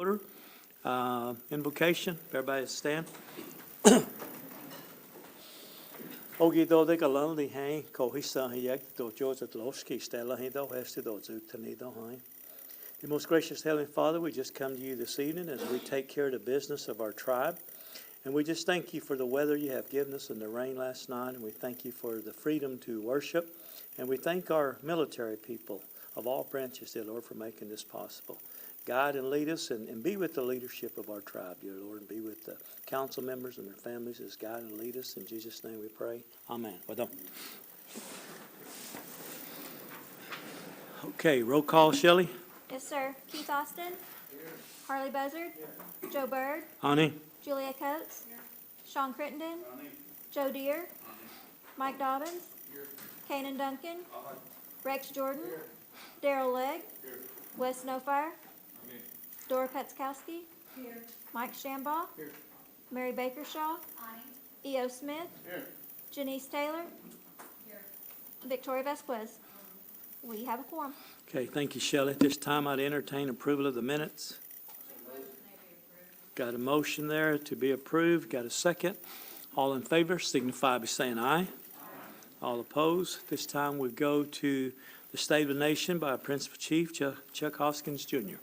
Order. Invocation. Everybody stand. Ogi do de galandi hain ko hisa hiyak do George Tlowski stella he do has to do zutani do hain. The most gracious Heavenly Father, we just come to you this evening as we take care of the business of our tribe. And we just thank you for the weather you have given us and the rain last night. And we thank you for the freedom to worship. And we thank our military people of all branches, dear Lord, for making this possible. Guide and lead us and be with the leadership of our tribe, dear Lord, and be with the council members and their families as guide and lead us. In Jesus' name we pray. Amen. Well done. Okay, roll call, Shelley. Yes, sir. Keith Austin. Here. Harley Buzzard. Here. Joe Byrd. Honey. Julia Coates. Here. Sean Crittenden. Honey. Joe Deere. Honey. Mike Dobbins. Here. Kanan Duncan. Honey. Rex Jordan. Here. Daryl Legg. Here. Wes Snowfire. Dora Petzkowski. Here. Mike Shambaugh. Here. Mary Bakershaw. Aye. E.O. Smith. Here. Janice Taylor. Here. Victoria Vasquez. We have a quorum. Okay, thank you, Shelley. At this time, I'd entertain approval of the minutes. Got a motion there to be approved. Got a second. All in favor signify by saying aye. Aye. All opposed. This time we go to the State of the Nation by Principal Chief Chuck Hoskins, Jr.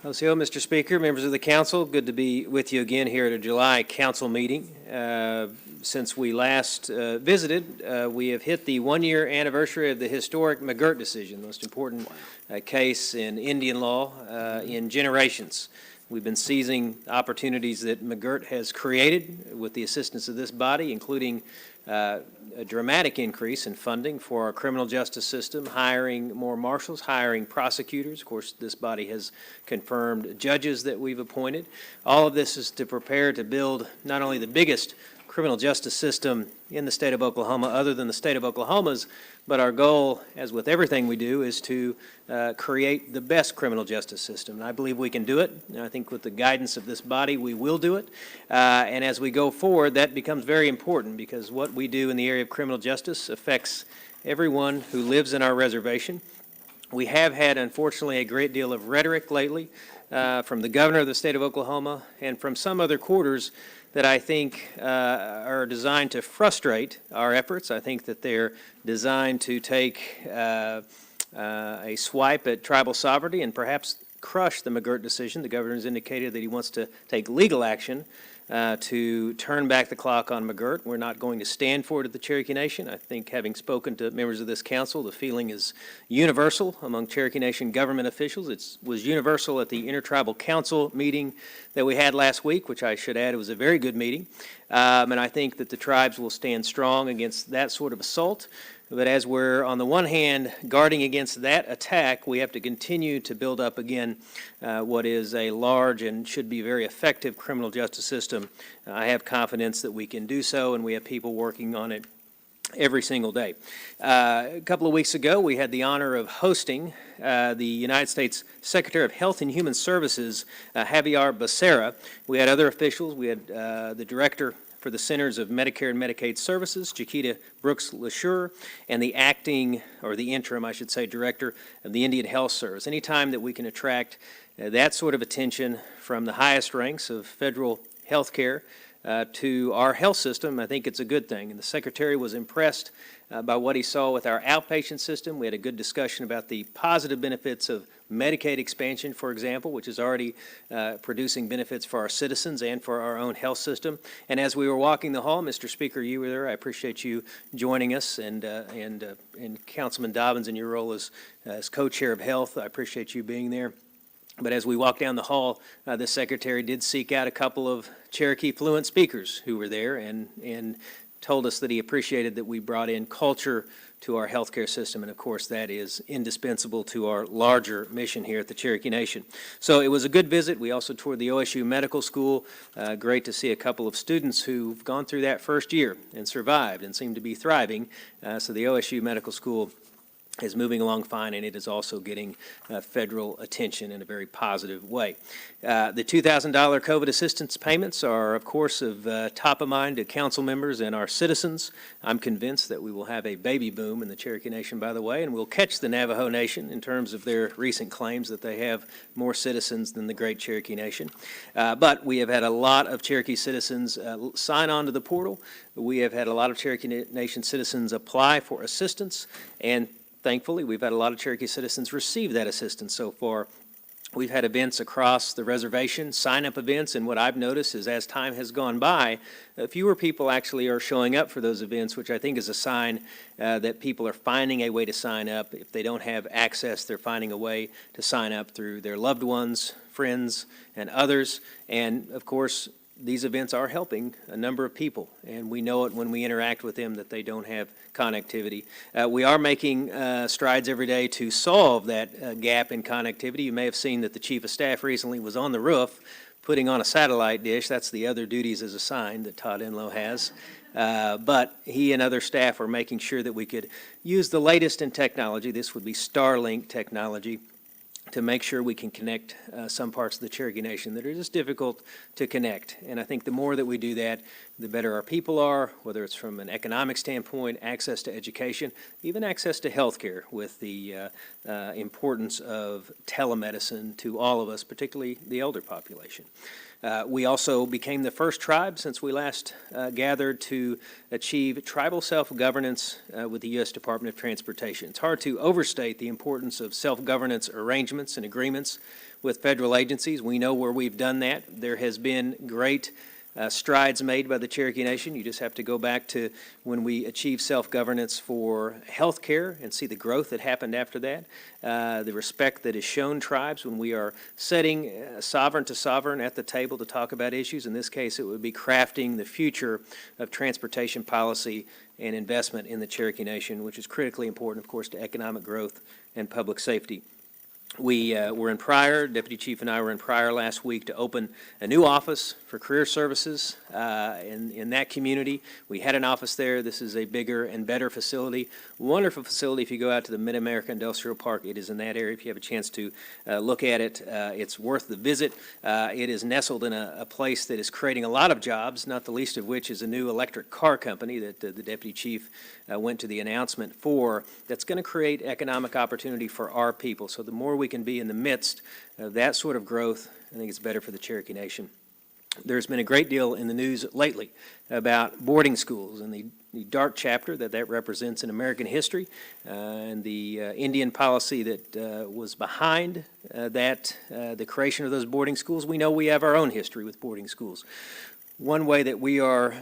Mr. Speaker, members of the council, good to be with you again here at a July council meeting. Since we last visited, we have hit the one-year anniversary of the historic McGirt decision, the most important case in Indian law in generations. We've been seizing opportunities that McGirt has created with the assistance of this body, including a dramatic increase in funding for our criminal justice system, hiring more marshals, hiring prosecutors. Of course, this body has confirmed judges that we've appointed. All of this is to prepare to build not only the biggest criminal justice system in the state of Oklahoma, other than the state of Oklahoma's, but our goal, as with everything we do, is to create the best criminal justice system. And I believe we can do it. And I think with the guidance of this body, we will do it. And as we go forward, that becomes very important because what we do in the area of criminal justice affects everyone who lives in our reservation. We have had, unfortunately, a great deal of rhetoric lately from the governor of the state of Oklahoma and from some other quarters that I think are designed to frustrate our efforts. I think that they're designed to take a swipe at tribal sovereignty and perhaps crush the McGirt decision. The governor has indicated that he wants to take legal action to turn back the clock on McGirt. We're not going to stand for it at the Cherokee Nation. I think, having spoken to members of this council, the feeling is universal among Cherokee Nation government officials. It was universal at the Intertribal Council meeting that we had last week, which I should add, it was a very good meeting. And I think that the tribes will stand strong against that sort of assault. But as we're, on the one hand, guarding against that attack, we have to continue to build up again what is a large and should be very effective criminal justice system. I have confidence that we can do so, and we have people working on it every single day. A couple of weeks ago, we had the honor of hosting the United States Secretary of Health and Human Services, Javier Becerra. We had other officials. We had the Director for the Centers of Medicare and Medicaid Services, Chiquita Brooks-LaSure, and the acting, or the interim, I should say, Director of the Indian Health Service. Anytime that we can attract that sort of attention from the highest ranks of federal health care to our health system, I think it's a good thing. And the Secretary was impressed by what he saw with our outpatient system. We had a good discussion about the positive benefits of Medicaid expansion, for example, which is already producing benefits for our citizens and for our own health system. And as we were walking the hall, Mr. Speaker, you were there. I appreciate you joining us, and Councilman Dobbins in your role as co-chair of health. I appreciate you being there. But as we walked down the hall, the Secretary did seek out a couple of Cherokee fluent speakers who were there and told us that he appreciated that we brought in culture to our healthcare system, and of course that is indispensable to our larger mission here at the Cherokee Nation. So it was a good visit. We also toured the OSU Medical School. Great to see a couple of students who've gone through that first year and survived and seem to be thriving. So the OSU Medical School is moving along fine, and it is also getting federal attention in a very positive way. The $2,000 COVID assistance payments are, of course, of top of mind to council members and our citizens. I'm convinced that we will have a baby boom in the Cherokee Nation, by the way, and we'll catch the Navajo Nation in terms of their recent claims that they have more citizens than the Great Cherokee Nation. But we have had a lot of Cherokee citizens sign on to the portal. We have had a lot of Cherokee Nation citizens apply for assistance, and thankfully, we've had a lot of Cherokee citizens receive that assistance so far. We've had events across the reservation, sign-up events, and what I've noticed is as time has gone by, fewer people actually are showing up for those events, which I think is a sign that people are finding a way to sign up. If they don't have access, they're finding a way to sign up through their loved ones, friends, and others. And, of course, these events are helping a number of people, and we know it when we interact with them that they don't have connectivity. We are making strides every day to solve that gap in connectivity. You may have seen that the Chief of Staff recently was on the roof putting on a satellite dish. That's the other duties as assigned that Todd Enlow has. But he and other staff are making sure that we could use the latest in technology. This would be Starlink technology, to make sure we can connect some parts of the Cherokee Nation that are just difficult to connect. And I think the more that we do that, the better our people are, whether it's from an economic standpoint, access to education, even access to health care, with the importance of telemedicine to all of us, particularly the elder population. We also became the first tribe since we last gathered to achieve tribal self-governance with the U.S. Department of Transportation. It's hard to overstate the importance of self-governance arrangements and agreements with federal agencies. We know where we've done that. There has been great strides made by the Cherokee Nation. You just have to go back to when we achieved self-governance for health care and see the growth that happened after that, the respect that is shown tribes when we are setting sovereign to sovereign at the table to talk about issues. In this case, it would be crafting the future of transportation policy and investment in the Cherokee Nation, which is critically important, of course, to economic growth and public safety. We were in Pryor, Deputy Chief and I were in Pryor last week to open a new office for career services in that community. We had an office there. This is a bigger and better facility. Wonderful facility. If you go out to the Mid-America Industrial Park, it is in that area. If you have a chance to look at it, it's worth the visit. It is nestled in a place that is creating a lot of jobs, not the least of which is a new electric car company that the Deputy Chief went to the announcement for, that's going to create economic opportunity for our people. So the more we can be in the midst of that sort of growth, I think it's better for the Cherokee Nation. There's been a great deal in the news lately about boarding schools and the dark chapter that represents in American history, and the Indian policy that was behind the creation of those boarding schools. We know we have our own history with boarding schools. One way that we are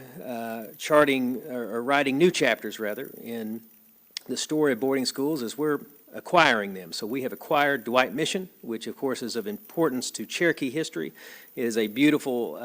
charting or writing new chapters, rather, in the story of boarding schools is we're acquiring them. So we have acquired Dwight Mission, which of course is of importance to Cherokee history. It is a beautiful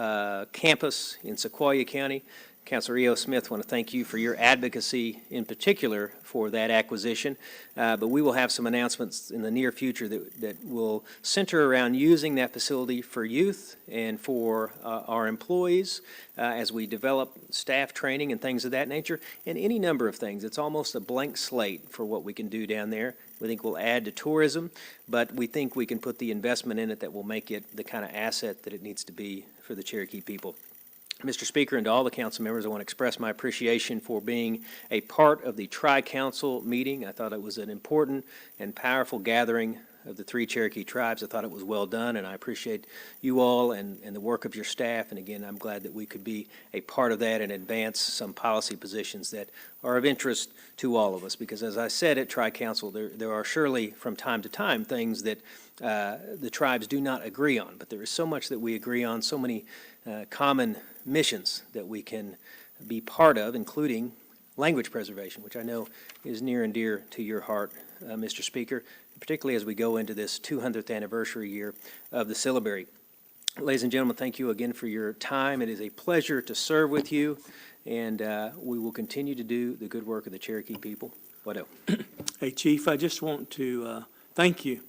campus in Sequoyah County. Councilor E.O. Smith, I want to thank you for your advocacy in particular for that acquisition. But we will have some announcements in the near future that will center around using that facility for youth and for our employees as we develop staff training and things of that nature, and any number of things. It's almost a blank slate for what we can do down there. We think we'll add to tourism, but we think we can put the investment in it that will make it the kind of asset that it needs to be for the Cherokee people. Mr. Speaker, and to all the council members, I want to express my appreciation for being a part of the Tri-Council meeting. I thought it was an important and powerful gathering of the three Cherokee tribes. I thought it was well done, and I appreciate you all and the work of your staff. And again, I'm glad that we could be a part of that and advance some policy positions that are of interest to all of us. Because as I said at Tri-Council, there are surely from time to time things that the tribes do not agree on. But there is so much that we agree on, so many common missions that we can be part of, including language preservation, which I know is near and dear to your heart, Mr. Speaker, particularly as we go into this 200th anniversary year of the syllabary. Ladies and gentlemen, thank you again for your time. It is a pleasure to serve with you, and we will continue to do the good work of the Cherokee people. What else? Hey, Chief, I just want to thank you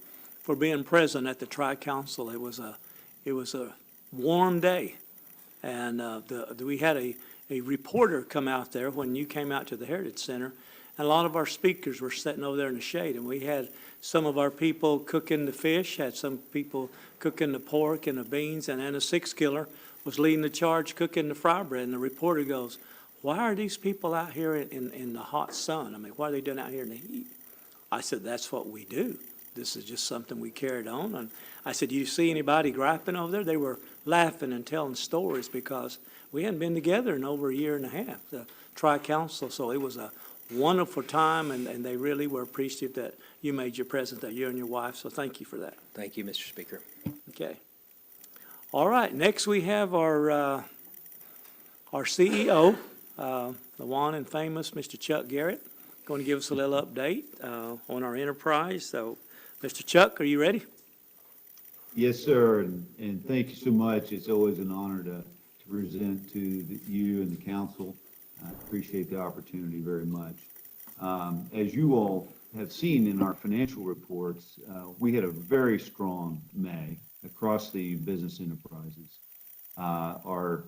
for being present at the Tri-Council. It was a warm day, and we had a reporter come out there when you came out to the Heritage Center, And a lot of our speakers were sitting over there in the shade, and we had some of our people cooking the fish, had some people cooking the pork and the beans, and then a six killer was leading the charge cooking the fry bread. And the reporter goes, "Why are these people out here in the hot sun? I mean, what are they doing out here in the heat?" I said, "That's what we do. This is just something we carried on." And I said, "Do you see anybody griping over there?" They were laughing and telling stories because we hadn't been together in over a year and a half, the tri-council. So it was a wonderful time, and they really were appreciative that you made your presence there, you and your wife. So thank you for that. Thank you, Mr. Speaker. Okay. All right, next we have our CEO, the one and famous Mr. Chuck Garrett, going to give us a little update on our enterprise. So, Mr. Chuck, are you ready? Yes, sir, and thank you so much. It's always an honor to present to you and the council. I appreciate the opportunity very much. As you all have seen in our financial reports, we had a very strong May across the business enterprises. Our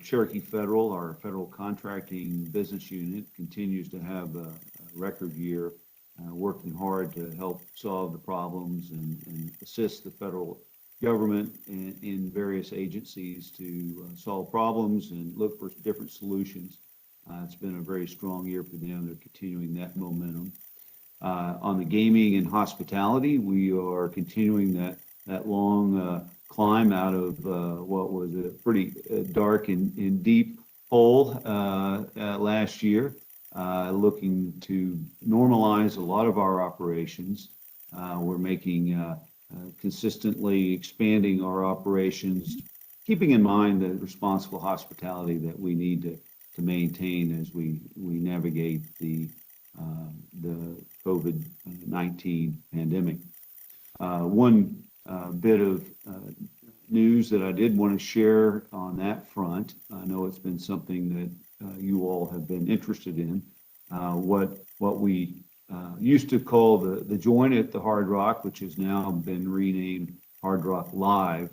Cherokee Federal, our federal contracting business unit, continues to have a record year, working hard to help solve the problems and assist the federal government in various agencies to solve problems and look for different solutions. It's been a very strong year for them. They're continuing that momentum. On the gaming and hospitality, we are continuing that long climb out of what was a pretty dark and deep hole last year, looking to normalize a lot of our operations. We're making consistently expanding our operations, keeping in mind the responsible hospitality that we need to maintain as we navigate the COVID-19 pandemic. One bit of news that I did want to share on that front. I know it's been something that you all have been interested in. What we used to call the joint at the Hard Rock, which has now been renamed Hard Rock Live.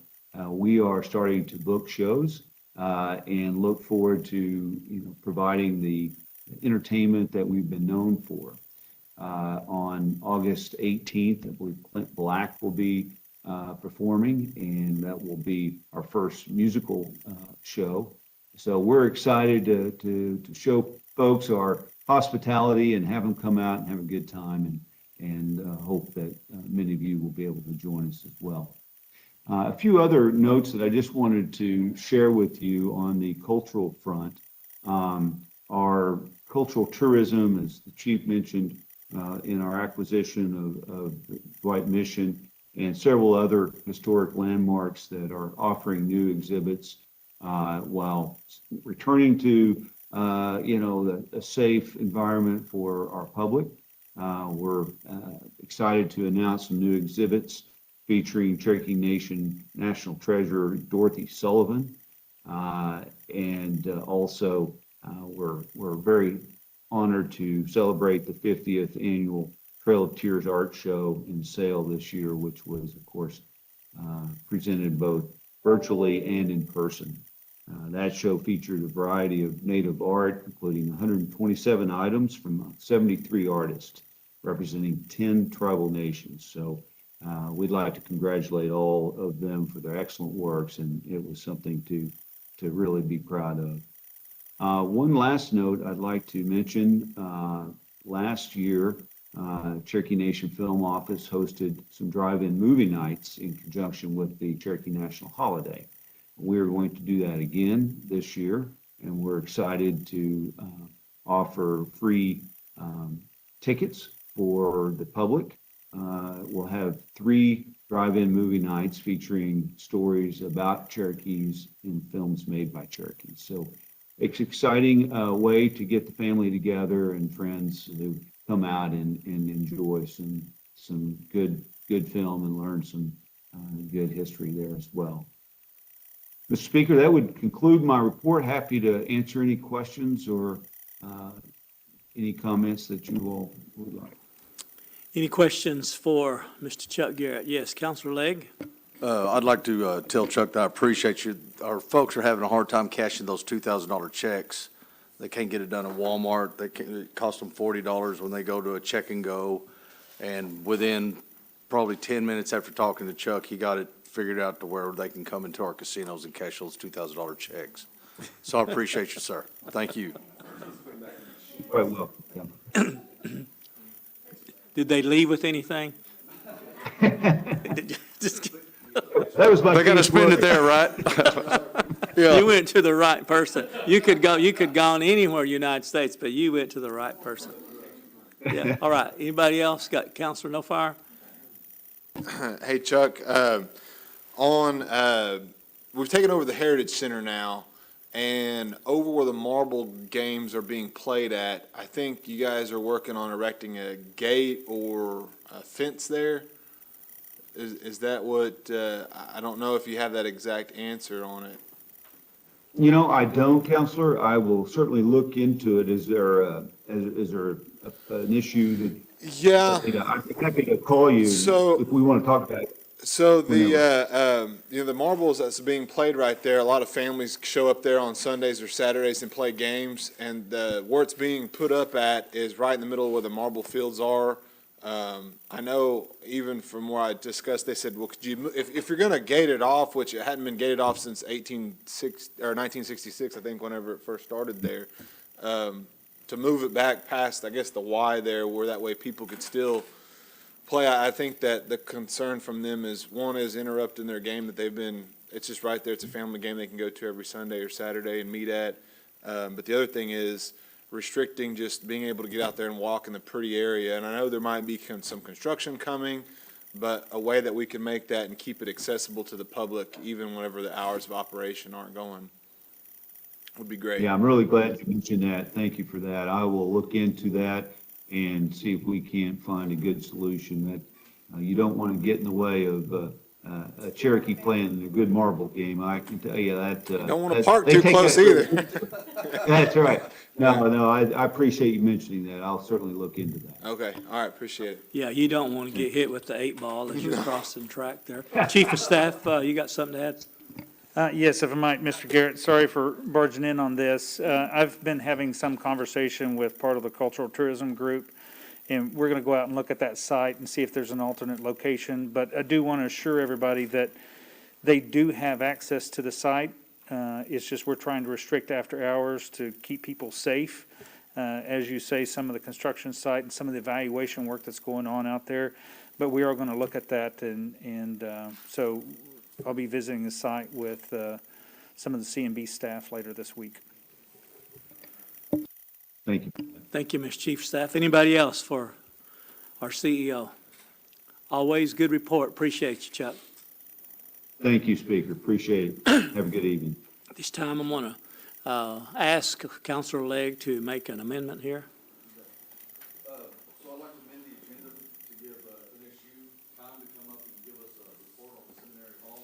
We are starting to book shows and look forward to providing the entertainment that we've been known for. On August 18th, I believe Clint Black will be performing, and that will be our first musical show. So we're excited to show folks our hospitality and have them come out and have a good time, and hope that many of you will be able to join us as well. A few other notes that I just wanted to share with you on the cultural front. Our cultural tourism, as the chief mentioned, in our acquisition of Dwight Mission and several other historic landmarks that are offering new exhibits while returning to a safe environment for our public. We're excited to announce some new exhibits featuring Cherokee Nation National Treasure Dorothy Sullivan, and also we're very honored to celebrate the 50th annual Trail of Tears Art Show in Sale this year, which was, of course, presented both virtually and in person. That show featured a variety of native art, including 127 items from 73 artists representing 10 tribal nations. So we'd like to congratulate all of them for their excellent works, and it was something to really be proud of. One last note I'd like to mention, last year, Cherokee Nation Film Office hosted some drive-in movie nights in conjunction with the Cherokee National Holiday. We're going to do that again this year, and we're excited to offer free tickets for the public. We'll have 3 drive-in movie nights featuring stories about Cherokees in films made by Cherokees. So it's an exciting way to get the family together and friends to come out and enjoy some good film and learn some good history there as well. Mr. Speaker, that would conclude my report. Happy to answer any questions or any comments that you all would like. Any questions for Mr. Chuck Garrett? Yes, Councilor Legg. I'd like to tell Chuck that I appreciate you. Our folks are having a hard time cashing those $2,000 checks They can't get it done at Walmart. It costs them $40 when they go to a check and go. And within probably 10 minutes after talking to Chuck, he got it figured out to where they can come into our casinos and cash those $2,000 checks. So I appreciate you, sir. Thank you. Quite well. Yeah. Did they leave with anything? Just, That was my. They got to spend it there, right? you went to the right person. You could go on anywhere in the United States, but you went to the right person. Yeah, all right. Anybody else? Got Counselor No Fire? Hey, Chuck, we've taken over the Heritage Center now, and over where the marble games are being played at, I think you guys are working on erecting a gate or a fence there. Is that what, I don't know if you have that exact answer on it. You know, I don't, Counselor. I will certainly look into it. Is there an issue that? Yeah. I'm happy to call you So- if we want to talk about it. So the marbles that's being played right there, a lot of families show up there on Sundays or Saturdays and play games, and where it's being put up at is right in the middle of where the marble fields are. I know even from where I discussed, they said, well, could you, if you're going to gate it off, which it hadn't been gated off since 1966, I think, whenever it first started there, to move it back past, I guess, the Y there, where that way people could still play. I think that the concern from them is, one is interrupting their game that they've been, it's just right there. It's a family game they can go to every Sunday or Saturday and meet at. But the other thing is restricting just being able to get out there and walk in the pretty area. And I know there might be some construction coming, but a way that we can make that and keep it accessible to the public, even whenever the hours of operation aren't going, would be great. Yeah, I'm really glad you mentioned that. Thank you for that. I will look into that and see if we can't find a good solution. That you don't want to get in the way of a Cherokee playing a good marble game. I can tell you that. Don't want to park too close either. That's right. No, I appreciate you mentioning that. I'll certainly look into that. Okay, all right, appreciate it. Yeah, you don't want to get hit with the 8-ball as you're crossing track there. Chief of Staff, you got something to add? Yes, if I might, Mr. Garrett, sorry for barging in on this. I've been having some conversation with part of the cultural tourism group, and we're going to go out and look at that site and see if there's an alternate location. But I do want to assure everybody that they do have access to the site. It's just we're trying to restrict after hours to keep people safe. As you say, some of the construction site and some of the evaluation work that's going on out there. But we are going to look at that, and so I'll be visiting the site with some of the CMB staff later this week. Thank you. Thank you, Ms. Chief of Staff. Anybody else for our CEO? Always good report. Appreciate you, Chuck. Thank you, Speaker. Appreciate it. Have a good evening. This time I'm going to ask Councilor Legg to make an amendment here. So I'd like to amend the agenda to give NSU time to come up and give us a report on the Seminary Hall.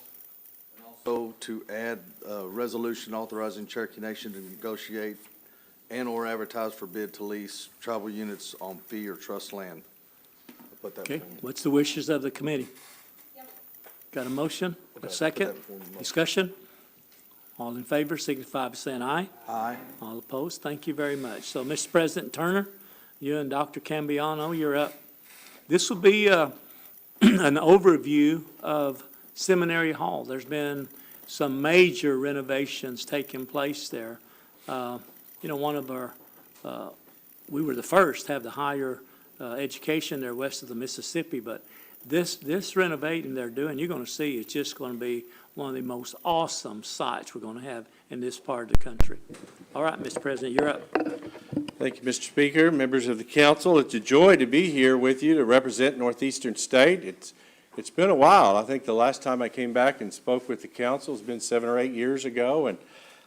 And also to add a resolution authorizing Cherokee Nation to negotiate and/or advertise for bid to lease travel units on fee or trust land. I'll put that Okay, form. what's the wishes of the committee? Got a motion, a second, discussion? All in favor, signify by saying aye. Aye. All opposed, thank you very much. So, Mr. President Turner, you and Dr. Cambiano, you're up. This will be an overview of Seminary Hall. There's been some major renovations taking place there. One of our, we were the first to have the higher education there west of the Mississippi, but this renovating they're doing, you're going to see, it's just going to be one of the most awesome sites we're going to have in this part of the country. All right, Mr. President, you're up. Thank you, Mr. Speaker, members of the council. It's a joy to be here with you to represent Northeastern State. It's been a while. I think the last time I came back and spoke with the council has been 7 or 8 years ago, and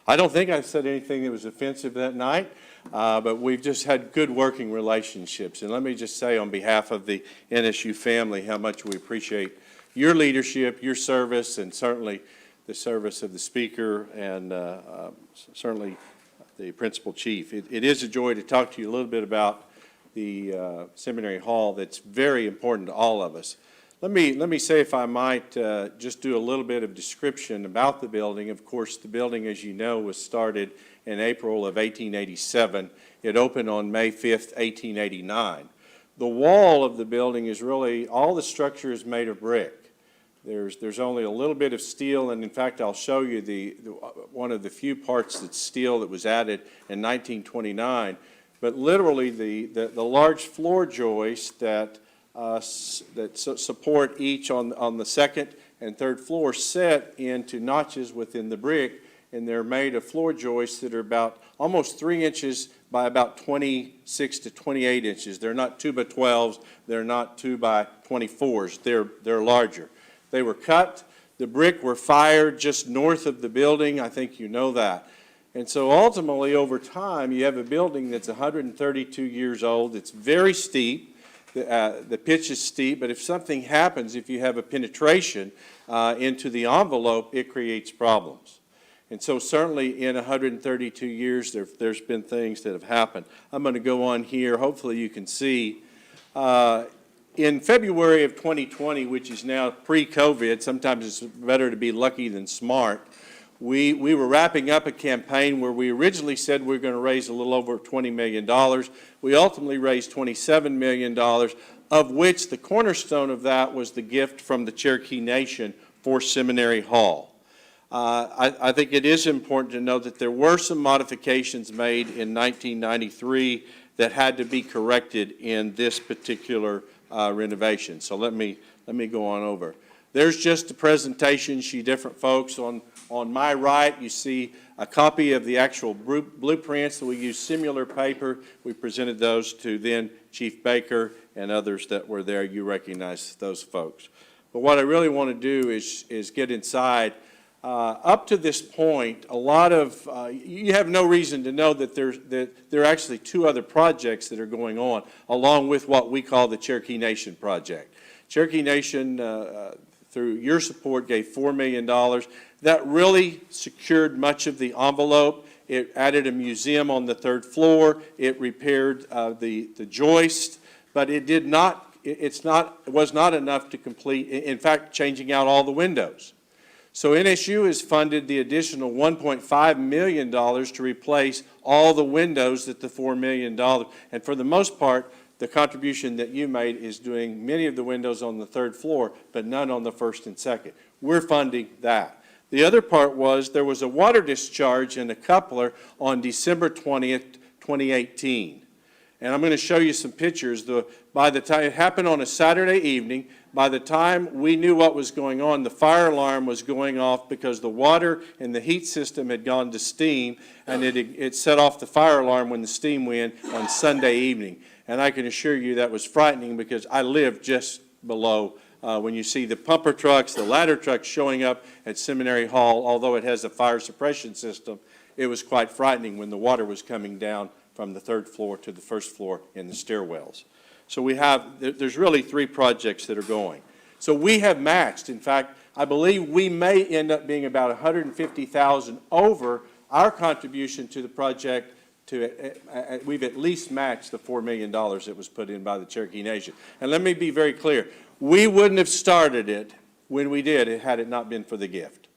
I don't think I said anything that was offensive that night, but we've just had good working relationships. And let me just say on behalf of the NSU family how much we appreciate your leadership, your service, and certainly the service of the speaker and certainly the principal chief. It is a joy to talk to you a little bit about the Seminary Hall that's very important to all of us. Let me say, if I might, just do a little bit of description about the building. Of course, the building, as you know, was started in April of 1887. It opened on May 5th, 1889. The wall of the building is really, all the structure is made of brick. There's only a little bit of steel, and in fact, I'll show you one of the few parts that's steel that was added in 1929. But literally, the large floor joists that support each on the second and third floor set into notches within the brick, and they're made of floor joists that are about almost 3 inches by about 26 to 28 inches. They're not 2 by 12s. They're not 2 by 24s. They're larger. They were cut. The brick were fired just north of the building. I think you know that. And so ultimately, over time, you have a building that's 132 years old. It's very steep. The pitch is steep, but if something happens, if you have a penetration into the envelope, it creates problems. And so certainly in 132 years, there's been things that have happened. I'm going to go on here. Hopefully you can see. In February of 2020, which is now pre-COVID, sometimes it's better to be lucky than smart, we were wrapping up a campaign where we originally said we were going to raise a little over $20 million. We ultimately raised $27 million, of which the cornerstone of that was the gift from the Cherokee Nation for Seminary Hall. I think it is important to know that there were some modifications made in 1993 that had to be corrected in this particular renovation. So let me go on over. There's just a presentation, different folks. On my right, you see a copy of the actual blueprints that we used similar paper. We presented those to then Chief Baker and others that were there. You recognize those folks. But what I really want to do is get inside. Up to this point, a lot of, you have no reason to know that there are actually 2 other projects that are going on, along with what we call the Cherokee Nation project. Cherokee Nation, through your support, gave $4 million. That really secured much of the envelope. It added a museum on the 3rd floor. It repaired the joist, but it was not enough to complete, in fact, changing out all the windows. So NSU has funded the additional $1.5 million to replace all the windows at the $4 million. And for the most part, the contribution that you made is doing many of the windows on the 3rd floor, but none on the 1st and 2nd. We're funding that. The other part was there was a water discharge in a coupler on December 20th, 2018. And I'm going to show you some pictures. By the time it happened on a Saturday evening, by the time we knew what was going on, the fire alarm was going off because the water and the heat system had gone to steam, and it set off the fire alarm when the steam went on Sunday evening. And I can assure you that was frightening because I lived just below. When you see the pumper trucks, the ladder trucks showing up at Seminary Hall, although it has a fire suppression system, it was quite frightening when the water was coming down from the 3rd floor to the 1st floor in the stairwells. So there's really 3 projects that are going. So we have matched. In fact, I believe we may end up being about $150,000 over our contribution to the project. We've at least matched the $4 million that was put in by the Cherokee Nation. And let me be very clear. We wouldn't have started it when we did had it not been for the gift,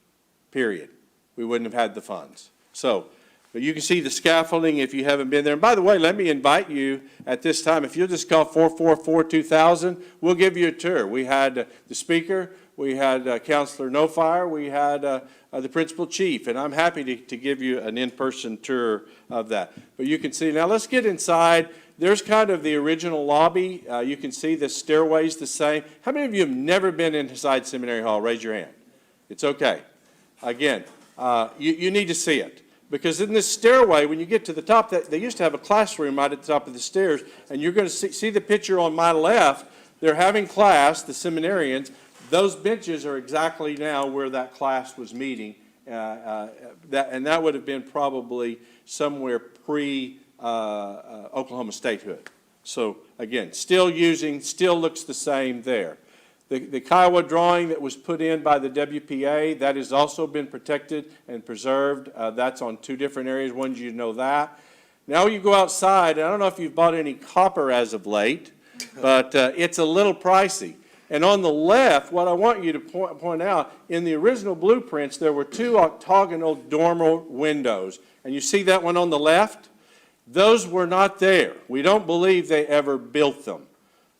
period. We wouldn't have had the funds. But you can see the scaffolding if you haven't been there. And by the way, let me invite you at this time, if you'll just call 444-2000, we'll give you a tour. We had the speaker, we had Councilor No Fire, we had the principal chief, and I'm happy to give you an in-person tour of that. But you can see, now let's get inside. There's kind of the original lobby. You can see the stairway's the same. How many of you have never been inside Seminary Hall? Raise your hand. It's okay. Again, you need to see it. Because in this stairway, when you get to the top, they used to have a classroom right at the top of the stairs, and you're going to see the picture on my left. They're having class, the seminarians. Those benches are exactly now where that class was meeting, and that would have been probably somewhere pre-Oklahoma statehood. So again, still looks the same there. The Kiowa drawing that was put in by the WPA, that has also been protected and preserved. That's on 2 different areas. One, you know that. Now you go outside, and I don't know if you've bought any copper as of late, but it's a little pricey. And on the left, what I want you to point out, in the original blueprints, there were 2 octagonal dormer windows. And you see that one on the left? Those were not there. We don't believe they ever built them.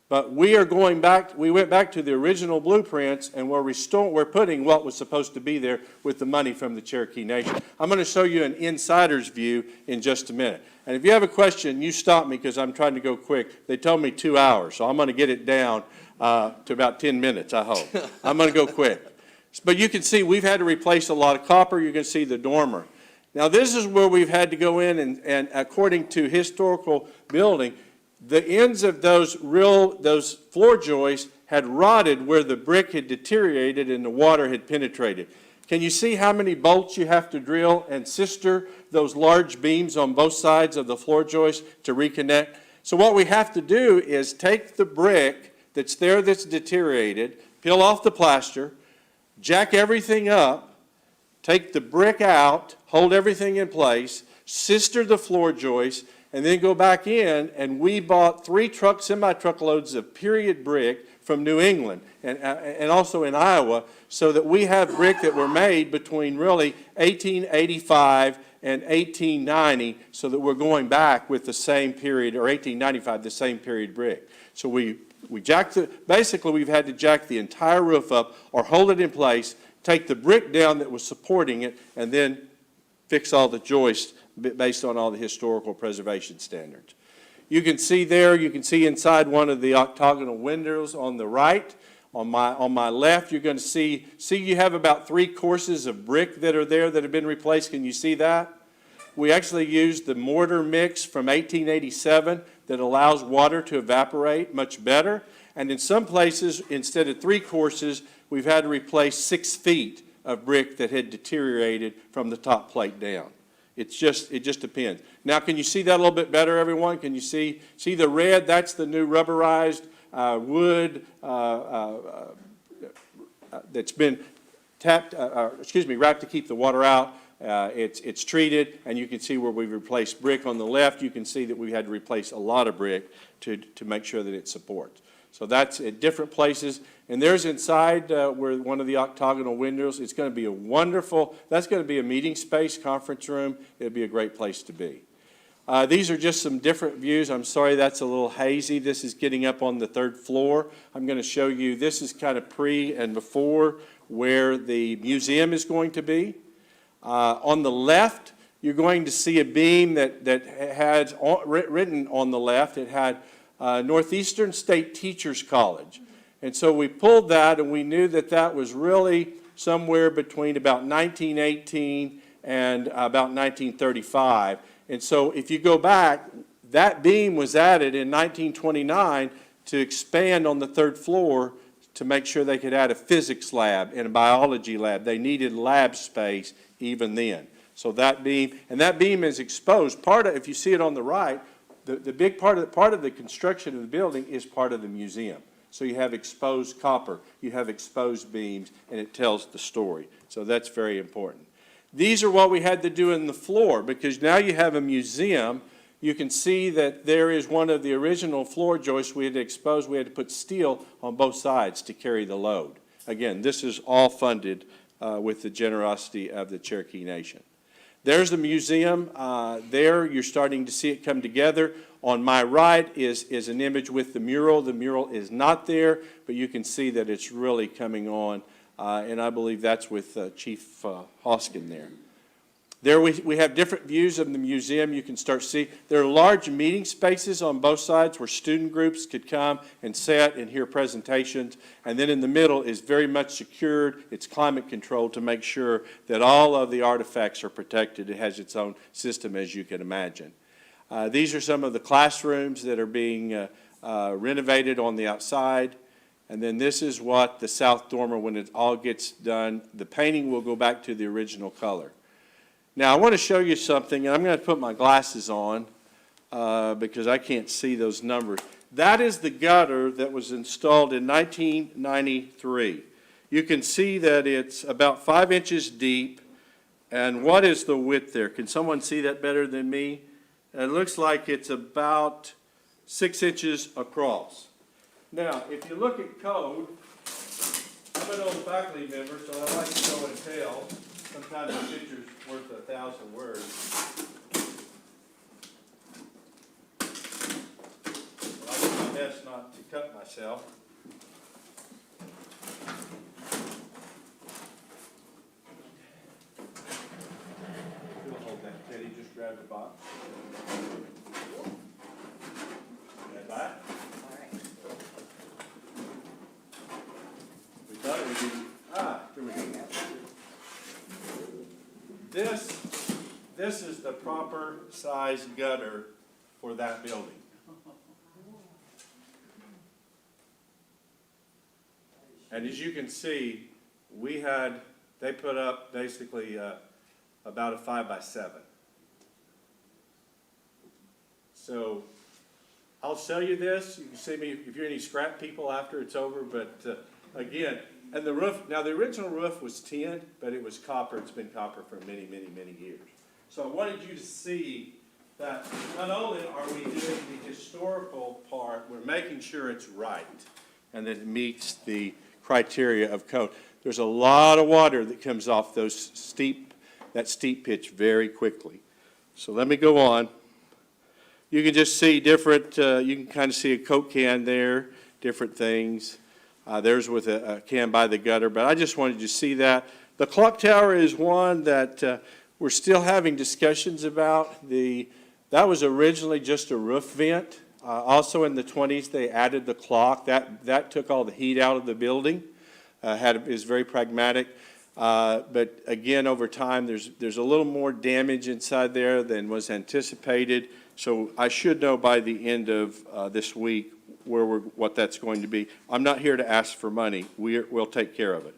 But we are going back, we went back to the original blueprints, and we're putting what was supposed to be there with the money from the Cherokee Nation. I'm going to show you an insider's view in just a minute. And if you have a question, you stop me because I'm trying to go quick. They told me 2 hours, so I'm going to get it down to about 10 minutes, I hope. I'm going to go quick. But you can see we've had to replace a lot of copper. You can see the dormer. Now, this is where we've had to go in, and according to historical building, the ends of those floor joists had rotted where the brick had deteriorated and the water had penetrated. Can you see how many bolts you have to drill and sister those large beams on both sides of the floor joist to reconnect? So what we have to do is take the brick that's there that's deteriorated, peel off the plaster, jack everything up, take the brick out, hold everything in place, sister the floor joist, and then go back in, and we bought 3 semi-truckloads of period brick from New England and also in Iowa, so that we have brick that were made between really 1885 and 1890, so that we're going back with the same period, or 1895, the same period brick. So we jacked basically we've had to jack the entire roof up or hold it in place, take the brick down that was supporting it, and then fix all the joists based on all the historical preservation standards. You can see there, you can see inside one of the octagonal windows on the right. On my left, you're going to see you have about 3 courses of brick that are there that have been replaced. Can you see that? We actually used the mortar mix from 1887 that allows water to evaporate much better. And in some places, instead of 3 courses, we've had to replace 6 feet of brick that had deteriorated from the top plate down. It just depends. Now, can you see that a little bit better, everyone? Can you see the red? That's the new rubberized wood that's been wrapped to keep the water out. It's treated, and you can see where we've replaced brick on the left. You can see that we had to replace a lot of brick to make sure that it supports. So that's at different places. And there's inside where one of the octagonal windows. It's going to be that's going to be a meeting space, conference room. It'll be a great place to be. These are just some different views. I'm sorry that's a little hazy. This is getting up on the 3rd floor. I'm going to show you, this is kind of pre and before where the museum is going to be. On the left, you're going to see a beam that had written on the left. It had Northeastern State Teachers College. And so we pulled that, and we knew that that was really somewhere between about 1918 and about 1935. And so if you go back, that beam was added in 1929 to expand on the 3rd floor to make sure they could add a physics lab and a biology lab. They needed lab space even then. So that beam is exposed. If you see it on the right, the big part of the construction of the building is part of the museum. So you have exposed copper, you have exposed beams, and it tells the story. So that's very important. These are what we had to do in the floor, because now you have a museum. You can see that there is one of the original floor joists we had to expose. We had to put steel on both sides to carry the load. Again, this is all funded with the generosity of the Cherokee Nation. There's the museum. There you're starting to see it come together. On my right is an image with the mural. The mural is not there, but you can see that it's really coming on, and I believe that's with Chief Hoskin there. There we have different views of the museum. You can start see there are large meeting spaces on both sides where student groups could come and sit and hear presentations. And then in the middle is very much secured. It's climate controlled to make sure that all of the artifacts are protected. It has its own system, as you can imagine. These are some of the classrooms that are being renovated on the outside. And then this is what the south dormer, when it all gets done, the painting will go back to the original color. Now, I want to show you something, and I'm going to put my glasses on because I can't see those numbers. That is the gutter that was installed in 1993. You can see that it's about 5 inches deep, and what is the width there? Can someone see that better than me? It looks like it's about 6 inches across. Now, if you look at code, I'm an old faculty member, so I like to show and tell. Sometimes a picture's worth 1,000 words. Well, I do my best not to cut myself. You'll hold that, Teddy, just grab the box. Stand by. We thought it would be, here we go. This is the proper size gutter for that building. And as you can see, they put up basically about a 5x7. So I'll show you this. You can see me if you're any scrap people after it's over, but again, and the roof, now the original roof was tin, but it was copper. It's been copper for many, many, many years. So I wanted you to see that not only are we doing the historical part, we're making sure it's right and that it meets the criteria of code. There's a lot of water that comes off that steep pitch very quickly. So let me go on. You can just see different, you can kind of see a Coke can there, different things. There's with a can by the gutter, but I just wanted you to see that. The clock tower is one that we're still having discussions about. That was originally just a roof vent. Also in the 20s, they added the clock. That took all the heat out of the building. Is very pragmatic. But again, over time, there's a little more damage inside there than was anticipated. So I should know by the end of this week what that's going to be. I'm not here to ask for money. We'll take care of it.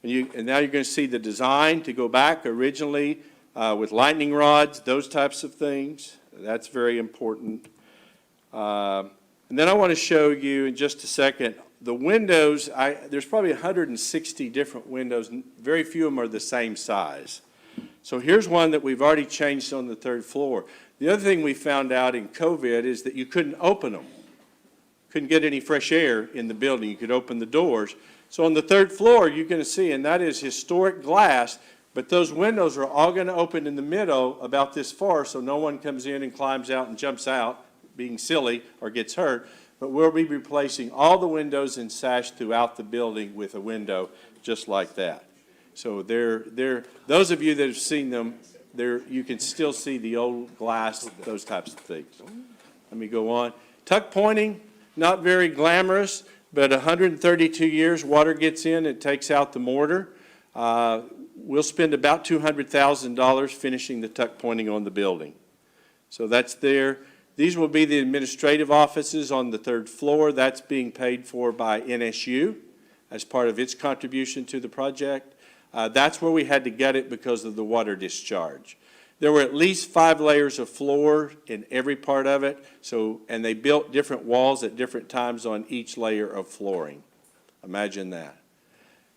And now you're going to see the design to go back originally with lightning rods, those types of things. That's very important. And then I want to show you in just a second the windows. There's probably 160 different windows. Very few of them are the same size. So here's one that we've already changed on the 3rd floor. The other thing we found out in COVID is that you couldn't open them. Couldn't get any fresh air in the building. You could open the doors. So on the 3rd floor, you're going to see, and that is historic glass, but those windows are all going to open in the middle about this far so no one comes in and climbs out and jumps out being silly or gets hurt. But we'll be replacing all the windows and sash throughout the building with a window just like that. So those of you that have seen them, you can still see the old glass, those types of things. Let me go on. Tuck pointing, not very glamorous, but 132 years, water gets in, it takes out the mortar. We'll spend about $200,000 finishing the tuck pointing on the building. So that's there. These will be the administrative offices on the 3rd floor. That's being paid for by NSU as part of its contribution to the project. That's where we had to gut it because of the water discharge. There were at least 5 layers of floor in every part of it, and they built different walls at different times on each layer of flooring. Imagine that.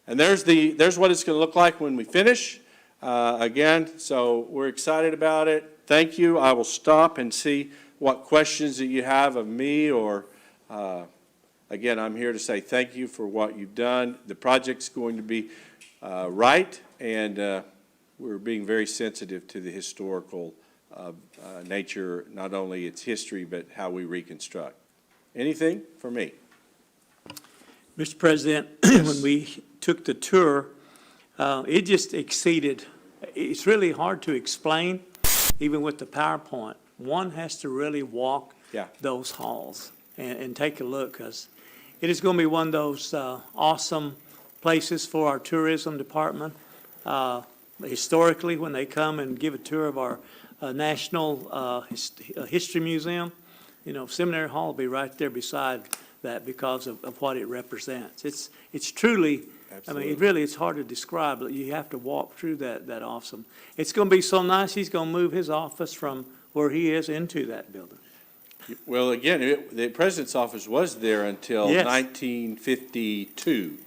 And there's what it's going to look like when we finish. Again, so we're excited about it. Thank you. I will stop and see what questions that you have of me, or again, I'm here to say thank you for what you've done. The project's going to be right, and we're being very sensitive to the historical nature, not only its history, but how we reconstruct. Anything for me? Mr. President, when we took the tour, it just exceeded. It's really hard to explain, even with the PowerPoint. One has to really walk those halls and take a look, because it is going to be one of those awesome places for our tourism department. Historically, when they come and give a tour of our National History Museum, Seminary Hall will be right there beside that because of what it represents. It's truly, absolutely. It's hard to describe, but you have to walk through that awesome. It's going to be so nice, he's going to move his office from where he is into that building. Well, again, the president's office was there until 1952,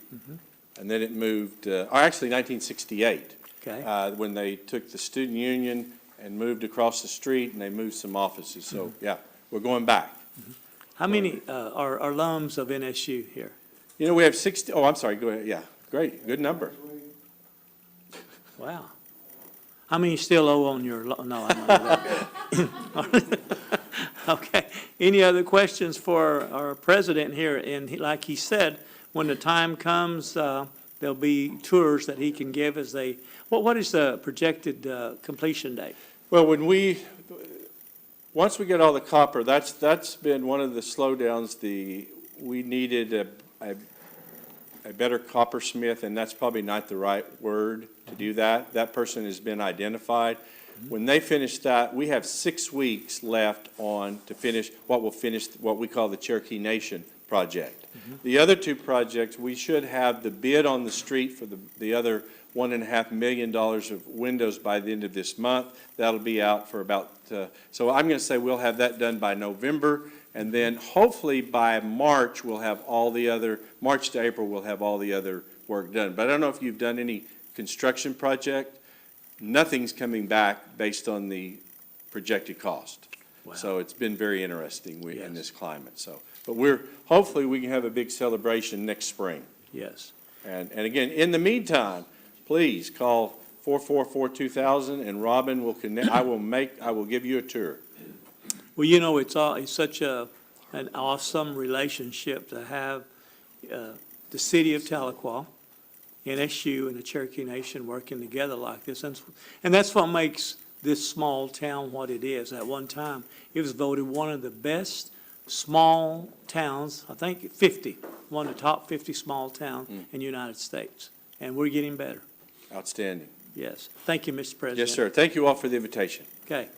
and then it moved, or actually 1968. Okay. When they took the student union and moved across the street, and they moved some offices. So, yeah, we're going back. How many are alums of NSU here? We have 60. Oh, I'm sorry. Go ahead. Yeah, great. Good number. Wow. How many you still owe on your, no, I don't know that. Okay. Any other questions for our president here? And like he said, when the time comes, there'll be tours that he can give as they, what is the projected completion date? Well, once we get all the copper, that's been one of the slowdowns. We needed a better coppersmith, and that's probably not the right word to do that. That person has been identified. When they finish that, we have 6 weeks left to finish what we call the Cherokee Nation project. The other two projects, we should have the bid on the street for the other $1.5 million of windows by the end of this month. That'll be out for about, so I'm going to say we'll have that done by November, and then hopefully by March, March to April, we'll have all the other work done. But I don't know if you've done any construction project. Nothing's coming back based on the projected cost. Wow. So it's been very interesting in Yes. this climate. So, but hopefully we can have a big celebration next spring. Yes. And again, in the meantime, please call 444-2000 and Robin will connect. I will give you a tour. Well, you know, it's such an awesome relationship to have the city of Tahlequah, NSU, and the Cherokee Nation working together like this. And that's what makes this small town what it is. At one time, it was voted one of the best small towns, I think 50, one of the top 50 small towns in the United States. And we're getting better. Outstanding. Yes. Thank you, Mr. President. Yes, sir. Thank you all for the invitation. Okay.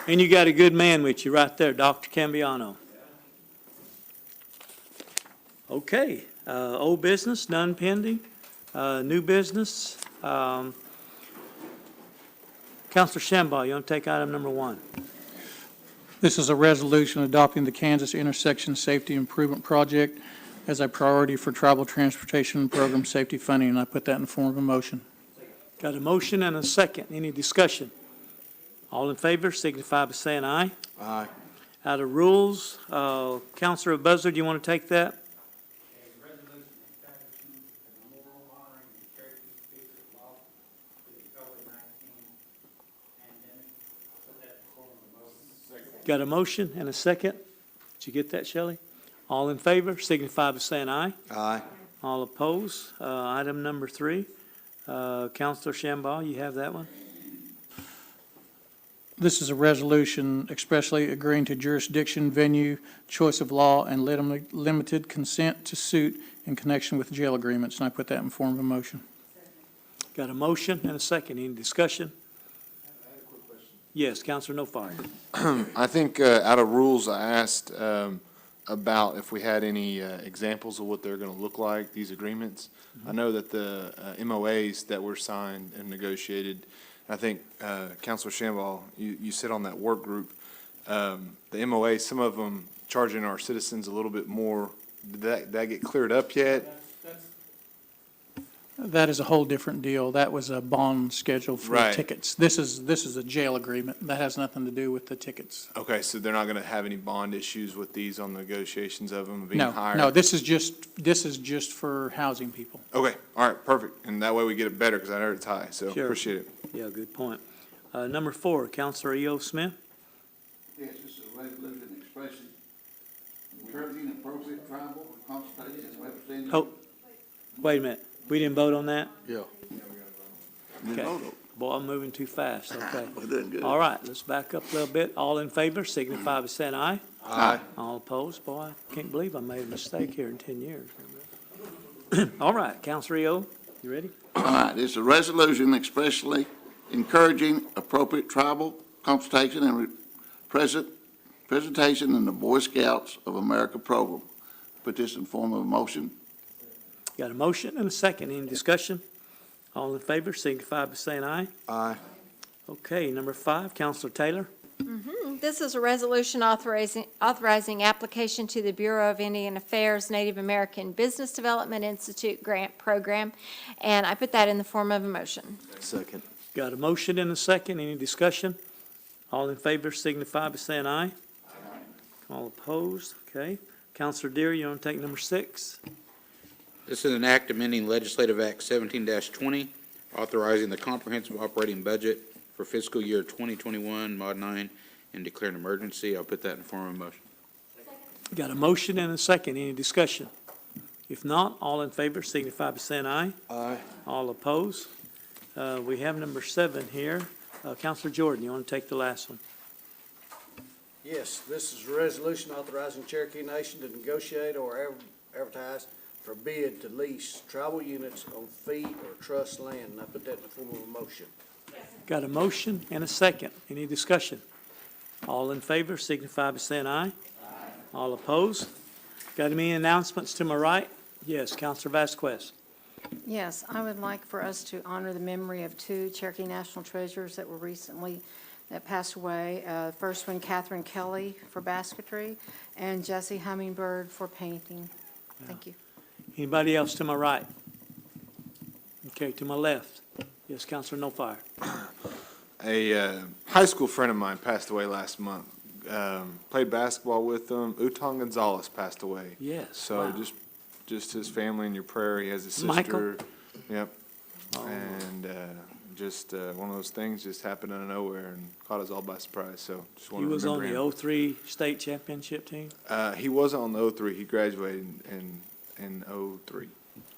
And you got a good man with you right there, Dr. Cambiano. Okay, old business, none pending. New business. Counselor Shambaugh, you want to take item number 1? This is a resolution adopting the Kansas Intersection Safety Improvement Project as a priority for tribal transportation program safety funding, and I put that in the form of a motion. Got a motion and a second. Any discussion? All in favor signify by saying aye. Aye. Out of rules, Counselor Buzzard, do you want to take that? Got a motion and a second? Did you get that, Shelley? All in favor signify by saying aye. Aye. All opposed. Item number 3. Counselor Shambaugh, you have that one? This is a resolution expressly agreeing to jurisdiction, venue, choice of law, and limited consent to suit in connection with jail agreements, and I put that in form of a motion. Got a motion and a second. Any discussion? Yes, Counselor No Fire. I think out of rules, I asked about if we had any examples of what they're going to look like, these agreements. I know that the MOAs that were signed and negotiated, I think, Counselor Shambaugh, you sit on that work group. The MOA, some of them charging our citizens a little bit more. Did that get cleared up yet? That is a whole different deal. That was a bond schedule for Right. tickets. This is a jail agreement. That has nothing to do with the tickets. Okay, so they're not going to have any bond issues with these on negotiations of them being No, higher? no, this is just for housing people. Okay, all right, perfect. And that way we get it better because I heard it's high, so Sure. appreciate it. Yeah, good point. Number 4, Counselor E.O. Smith. Yes, this is a resolution expressing encouraging appropriate tribal consultations and representing. Oh, wait a minute. We didn't vote on that? Yeah. Okay. Boy, I'm moving too fast. Okay. We're doing good. All right, let's back up a little bit. All in favor signify by saying aye. Aye. All opposed? Boy, I can't believe I made a mistake here in 10 years. All right, Counselor E.O., you ready? All right, this is a resolution expressly encouraging appropriate tribal consultation and presentation in the Boy Scouts of America program. Put this in form of a motion. Got a motion and a second. Any discussion? All in favor signify by saying aye. Aye. Okay, number 5, Counselor Taylor. This is a resolution authorizing application to the Bureau of Indian Affairs Native American Business Development Institute Grant Program, and I put that in the form of a motion. Second. Got a motion and a second. Any discussion? All in favor signify by saying aye. All opposed? Okay. Counselor Deere, you want to take number 6? This is an act amending Legislative Act 17-20, authorizing the comprehensive operating budget for fiscal year 2021, Mod 9, and declare an emergency. I'll put that in the form of a motion. Got a motion and a second. Any discussion? If not, all in favor signify by saying aye. Aye. All opposed? We have number 7 here. Counselor Jordan, you want to take the last one? Yes, this is a resolution authorizing Cherokee Nation to negotiate or advertise for bid to lease tribal units on fee or trust land, and I put that in the form of a motion. Got a motion and a second. Any discussion? All in favor signify by saying aye. All opposed? Got any announcements to my right? Yes, Counselor Vasquez. Yes, I would like for us to honor the memory of 2 Cherokee National Treasures that were recently, that passed away. First one, Catherine Kelly for basketry, and Jesse Hummingbird for painting. Thank you. Anybody else to my right? Okay, to my left. Yes, Counselor No Fire. A high school friend of mine passed away last month. Played basketball with him. Uton Gonzalez passed away. Yes. So wow. just his family in your prayer. He has a sister. Michael? Yep. Oh. And just one of those things just happened out of nowhere and caught us all by surprise. So just He want to was on remember him. the 03 state championship team? He wasn't on the 03. He graduated in 03.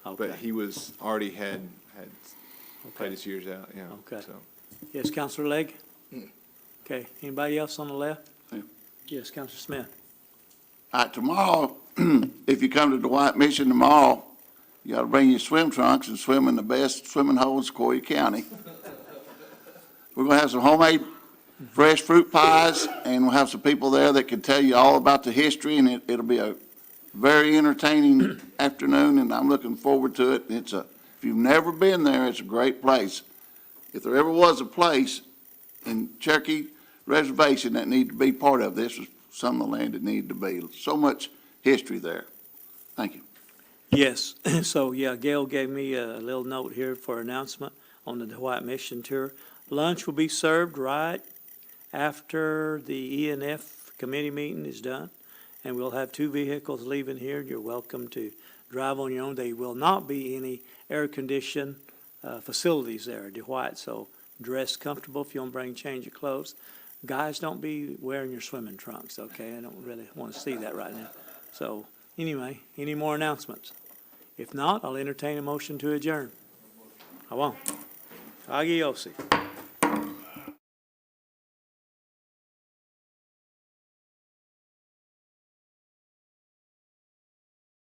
Okay. But he was already had played his years out. Yeah. Okay. So. Yes, Counselor Legg? Okay, anybody else on the left? Yeah. Yes, Counselor Smith. All right, tomorrow, if you come to the White Mission tomorrow, you gotta bring your swim trunks and swim in the best swimming hole in Sequoia County. We're gonna have some homemade fresh fruit pies, and we'll have some people there that can tell you all about the history, and it'll be a very entertaining afternoon, and I'm looking forward to it. If you've never been there, it's a great place. If there ever was a place in Cherokee Reservation that needed to be part of this, was some of the land that needed to be. So much history there. Thank you. Yes, so, yeah, Gail gave me a little note here for announcement on the White Mission tour. Lunch will be served right after the ENF committee meeting is done, and we'll have 2 vehicles leaving here. You're welcome to drive on your own. There will not be any air-conditioned facilities there at DeWhite, so dress comfortable if you want to bring change of clothes. Guys, don't be wearing your swimming trunks, okay? I don't really want to see that right now. So, anyway, any more announcements? If not, I'll entertain a motion to adjourn. I won't. Agiosi.